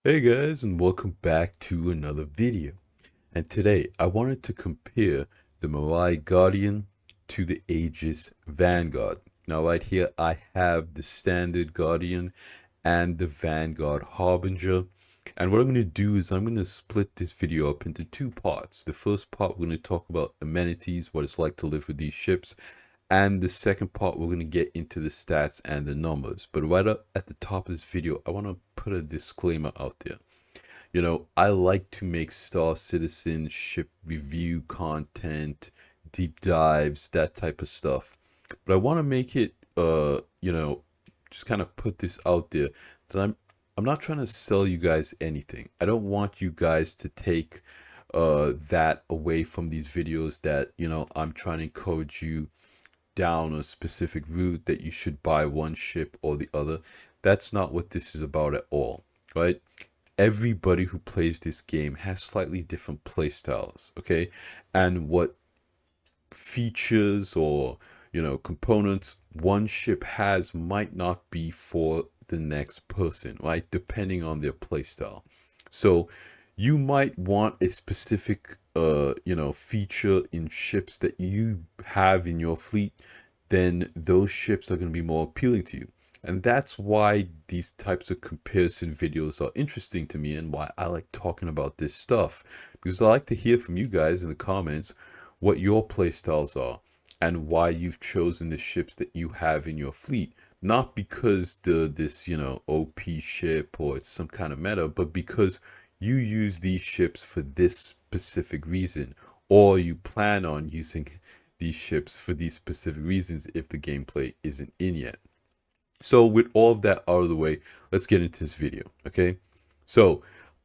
Hey guys, and welcome back to another video. And today I wanted to compare the Mirai Guardian to the aegis Vanguard. Now right here I have the standard Guardian and the Vanguard Harbinger. And what I'm going to do is I'm going to split this video up into two parts. The first part we're going to talk about amenities, what it's like to live with these ships. And the second part, we're going to get into the stats and the numbers. But right up at the top of this video, I want to put a disclaimer out there. I like to make Star Citizen ship review content, deep dives, that type of stuff. But I want to make it, just kind of put this out there that I'm not trying to sell you guys anything. I don't want you guys to take that away from these videos that, I'm trying to encourage you down a specific route that you should buy one ship or the other. That's not what this is about at all, right? Everybody who plays this game has slightly different play styles, okay? And what features or, components one ship has might not be for the next person, right? Depending on their play style. So you might want a specific feature in ships that you have in your fleet, then those ships are going to be more appealing to you. And that's why these types of comparison videos are interesting to me and why I like talking about this stuff. Because I like to hear from you guys in the comments what your playstyles are and why you've chosen the ships that you have in your fleet. Not because this, OP ship or it's some kind of meta, but because you use these ships for this specific reason, or you plan on using these ships for these specific reasons if the gameplay isn't in yet. So with all of that out of the way, let's get into this video, okay? So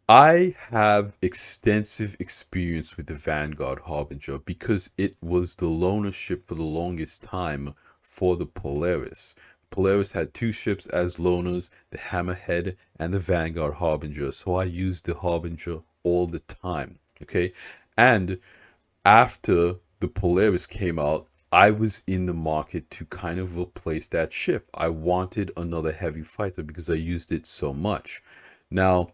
I have extensive experience with the Vanguard Harbinger because it was the loaner ship for the longest time for the Polaris. Polaris had two ships as loaners, the Hammerhead and the Vanguard Harbinger, so I used the Harbinger all the time, okay? And after the Polaris came out, I was in the market to kind of replace that ship. I wanted another heavy fighter because I used it so much. Now,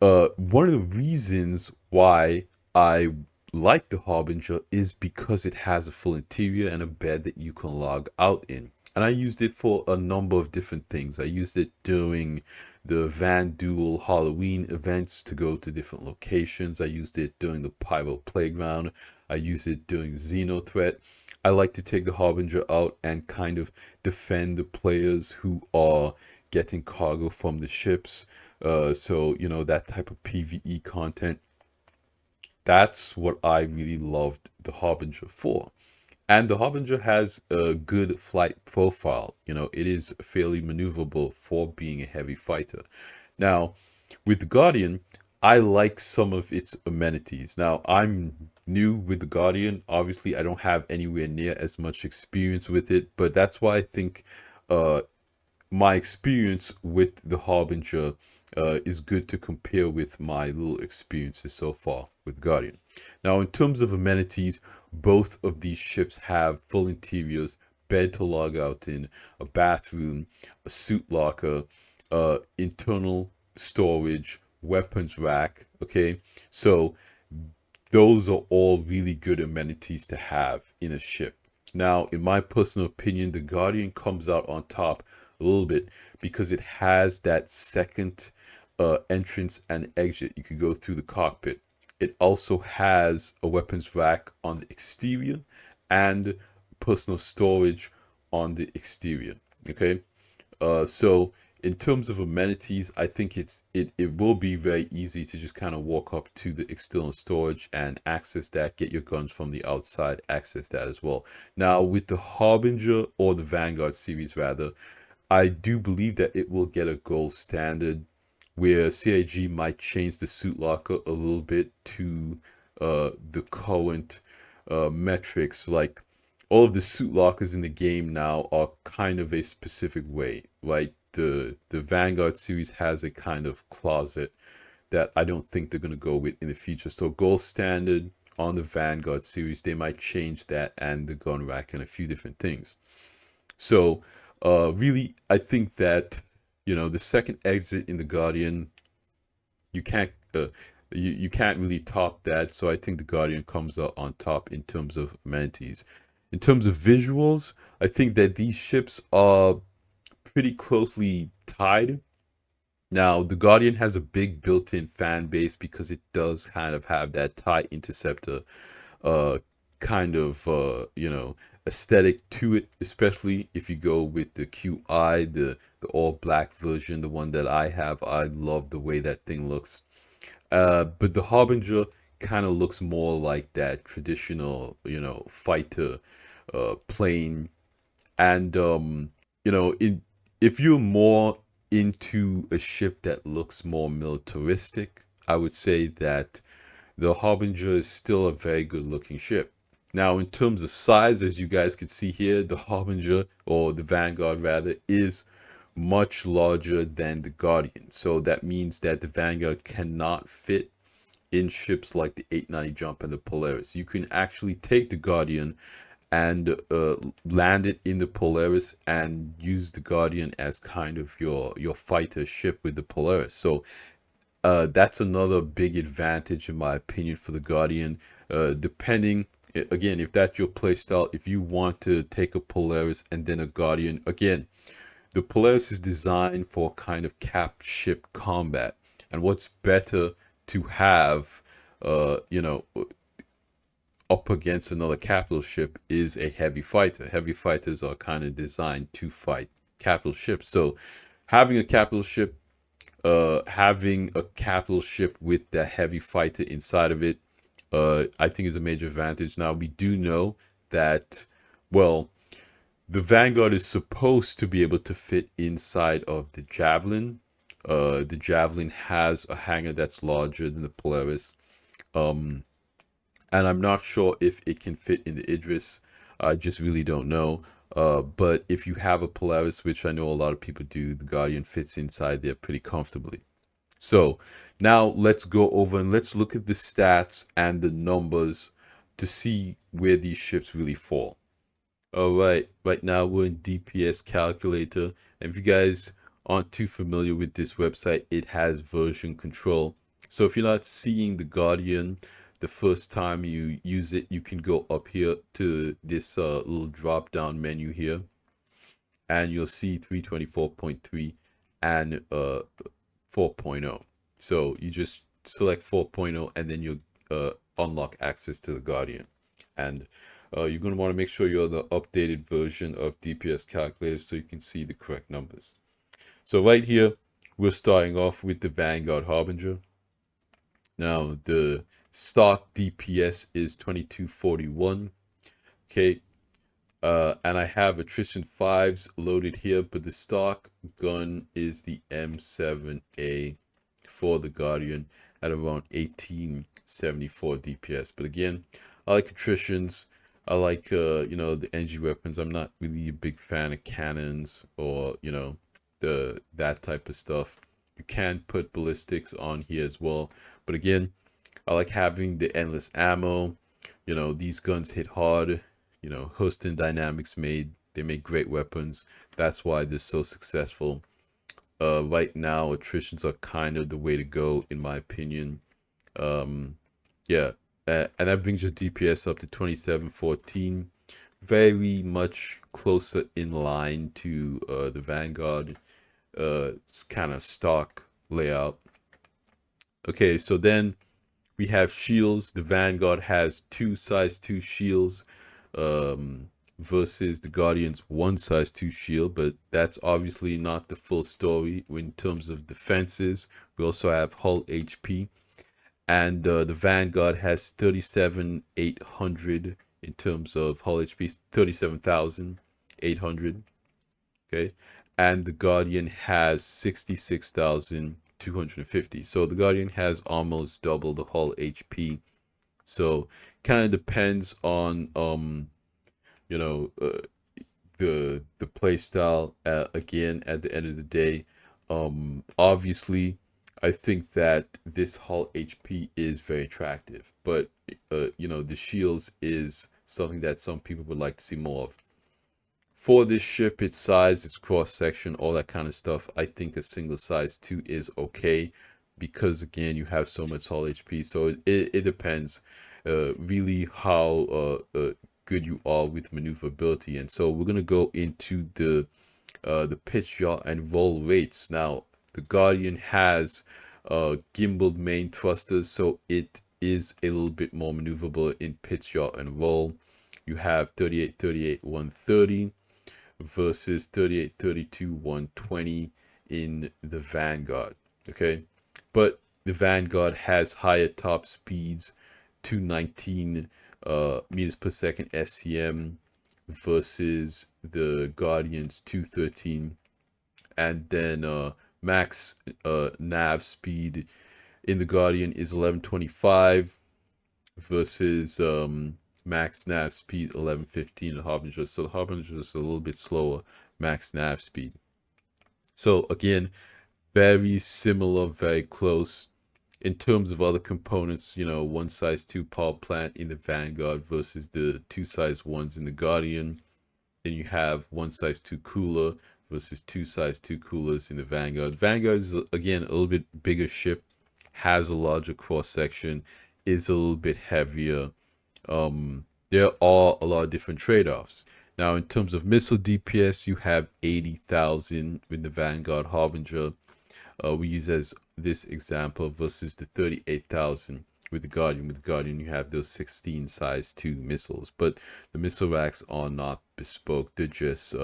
one of the reasons why I like the Harbinger is because it has a full interior and a bed that you can log out in. And I used it for a number of different things. I used it during the Van Duel Halloween events to go to different locations. I used it during the Pyro Playground. I used it during Xeno Threat. I like to take the Harbinger out and kind of defend the players who are getting cargo from the ships. So, that type of PvE content. That's what I really loved the Harbinger for. And the Harbinger has a good flight profile. It is fairly maneuverable for being a heavy fighter. Now, with the Guardian, I like some of its amenities. Now, I'm new with the Guardian. Obviously, I don't have anywhere near as much experience with it, but that's why I think uh, my experience with the Harbinger is good to compare with my little experiences so far with Guardian. Now, in terms of amenities, both of these ships have full interiors, bed to log out in, a bathroom, a suit locker, internal storage, weapons rack. Okay, so those are all really good amenities to have in a ship. Now, in my personal opinion, the Guardian comes out on top a little bit because it has that second entrance and exit. You could go through the cockpit. It also has a weapons rack on the exterior and personal storage on the exterior. Okay, so in terms of amenities, I think it will be very easy to just kind of walk up to the external storage and access that, get your guns from the outside, access that as well. Now, with the Harbinger or the Vanguard series rather, I do believe that it will get a gold standard where CIG might change the suit locker a little bit to the current metrics. Like all of the suit lockers in the game now are kind of a specific way, right? The Vanguard series has a kind of closet that I don't think they're going to go with in the future. So gold standard on the Vanguard series, they might change that and the gun rack and a few different things. So really, I think that, the second exit in the Guardian You can't you can't really top that. So I think the Guardian comes out on top in terms of amenities. In terms of visuals, I think that these ships are pretty closely tied. Now, the Guardian has a big built-in fan base because it does kind of have that TIE interceptor uh kind of aesthetic to it, especially if you go with the QI, the all black version, the one that I have. I love the way that thing looks. But the Harbinger kind of looks more like that traditional, fighter plane. And if you're more into a ship that looks more militaristic, I would say that the Harbinger is still a very good looking ship. Now, in terms of size, as you guys can see here, the Harbinger, or the Vanguard rather, is much larger than the Guardian. So that means that the Vanguard cannot fit in ships like the 890 Jump and the Polaris. You can actually take the Guardian and land it in the Polaris and use the Guardian as kind of your fighter ship with the Polaris. So that's another big advantage, in my opinion, for the Guardian. Depending, again, if that's your playstyle, if you want to take a Polaris and then a Guardian, again, the Polaris is designed for kind of cap ship combat. And what's better to have, up against another capital ship is a heavy fighter. Heavy fighters are kind of designed to fight capital ships. So having a capital ship with the heavy fighter inside of it, I think is a major advantage. Now, we do know that, well, the Vanguard is supposed to be able to fit inside of the Javelin. The Javelin has a hangar that's larger than the Polaris. And I'm not sure if it can fit in the Idris. I just really don't know. But if you have a Polaris, which I know a lot of people do, the Guardian fits inside there pretty comfortably. So now let's go over and let's look at the stats and the numbers to see where these ships really fall. All right, right now we're in DPS calculator. And if you guys aren't too familiar with this website, it has version control. So if you're not seeing the Guardian the first time you use it, you can go up here to this little drop down menu here, and you'll see 324.3 and 4.0. So you just select 4.0 and then you unlock access to the Guardian. And you're going to want to make sure you're the updated version of DPS calculator so you can see the correct numbers. So right here, we're starting off with the Vanguard Harbinger. Now, the stock DPS is 2241. Okay. And I have attrition 5s loaded here, but the stock gun is the M7A for the Guardian at around 1874 DPS. But again, I like attritions. I like, the NG weapons. I'm not really a big fan of cannons or, that type of stuff. You can put ballistics on here as well. But again, I like having the endless ammo. These guns hit hard. Houston Dynamics they make great weapons. That's why they're so successful. Right now, attritions are kind of the way to go, in my opinion. Yeah, and that brings your DPS up to 2714. Very much closer in line to the Vanguard. It's kind of stock layout. Okay, so then we have shields. The Vanguard has 2 size 2 shields versus the Guardian's 1 size 2 shield, but that's obviously not the full story in terms of defenses. We also have hull HP, and the Vanguard has 37,800 in terms of hull HP, 37,800. Okay, and the Guardian has 66,250. So the Guardian has almost double the hull HP. So kind of depends on the play style. Again, at the end of the day, obviously I think that this hull HP is very attractive, but the shields is something that some people would like to see more of. For this ship, its size, its cross section, all that kind of stuff, I think a single size 2 is okay. because again you have so much hull HP. So it depends really how good you are with maneuverability. And so we're gonna go into the pitch, yaw, and roll rates. Now the Guardian has gimbaled main thrusters, so it is a little bit more maneuverable in pitch, yaw, and roll. You have 38, 38, 130 versus 38, 32, 120 in the Vanguard. Okay, but the Vanguard has higher top speeds, 219 meters per second SCM versus the Guardian's 213, and then max nav speed in the Guardian is 1125 versus max nav speed 1115 in Harbinger. So the Harbinger is a little bit slower max nav speed. So again, very similar, very close. In terms of other components, you know, 1 size 2 power plant in the Vanguard versus the 2 size 1s in the Guardian. Then you have 1 size 2 cooler versus 2 size 2 coolers in the Vanguard. Vanguard is, again, a little bit bigger ship, has a larger cross section, is a little bit heavier. There are a lot of different trade-offs. Now, in terms of missile DPS, you have 80,000 with the Vanguard Harbinger. We use as this example versus the 38,000 with the Guardian. With the Guardian, you have those 16 size 2 missiles, but the missile racks are not bespoke. They're just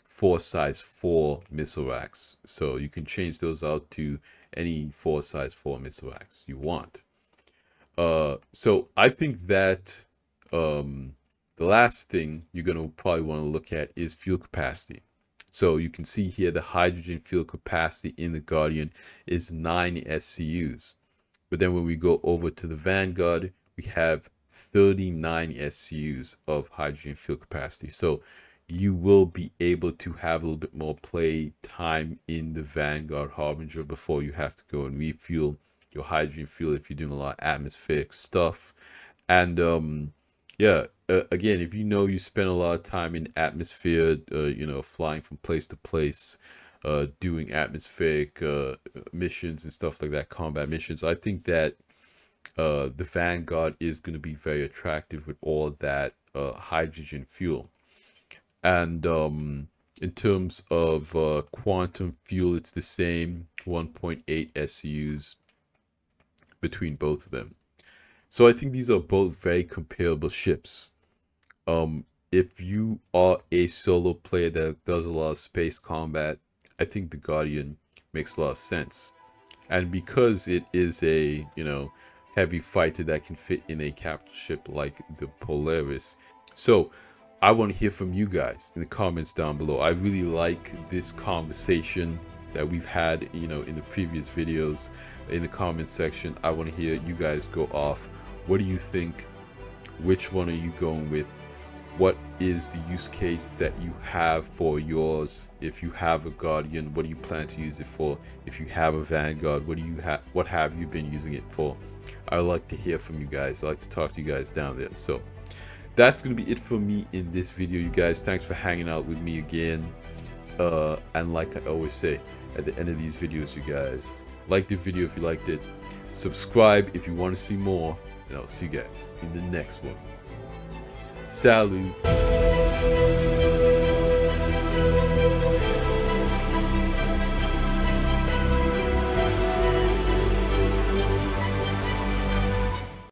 4 size 4 missile racks. So you can change those out to any 4 size 4 missile racks you want. So I think that the last thing you're going to probably want to look at is fuel capacity. So you can see here the hydrogen fuel capacity in the Guardian is 9 SCUs. But then when we go over to the Vanguard, we have 39 SCUs of hydrogen fuel capacity. So you will be able to have a little bit more play time in the Vanguard Harbinger before you have to go and refuel your hydrogen fuel if you're doing a lot of atmospheric stuff. And yeah, again, if you know you spend a lot of time in atmosphere, you know, flying from place to place, doing atmospheric missions and stuff like that, combat missions, I think that the Vanguard is going to be very attractive with all that hydrogen fuel. And in terms of quantum fuel, it's the same, 1.8 SCUs between both of them. So I think these are both very comparable ships. If you are a solo player that does a lot of space combat, I think the Guardian makes a lot of sense. And because it is a, you know, heavy fighter that can fit in a capital ship like the Polaris. So I want to hear from you guys in the comments down below. I really like this conversation that we've had, you know, in the previous videos. In the comments section, I want to hear you guys go off. What do you think? Which one are you going with? What is the use case that you have for yours? If you have a Guardian, what do you plan to use it for? If you have a Vanguard, what have you been using it for? I like to hear from you guys. I like to talk to you guys down there. So that's gonna be it for me in this video, you guys. Thanks for hanging out with me again. And like I always say at the end of these videos, you guys, like the video if you liked it, subscribe if you want to see more, and I'll see you guys in the next one. Salut.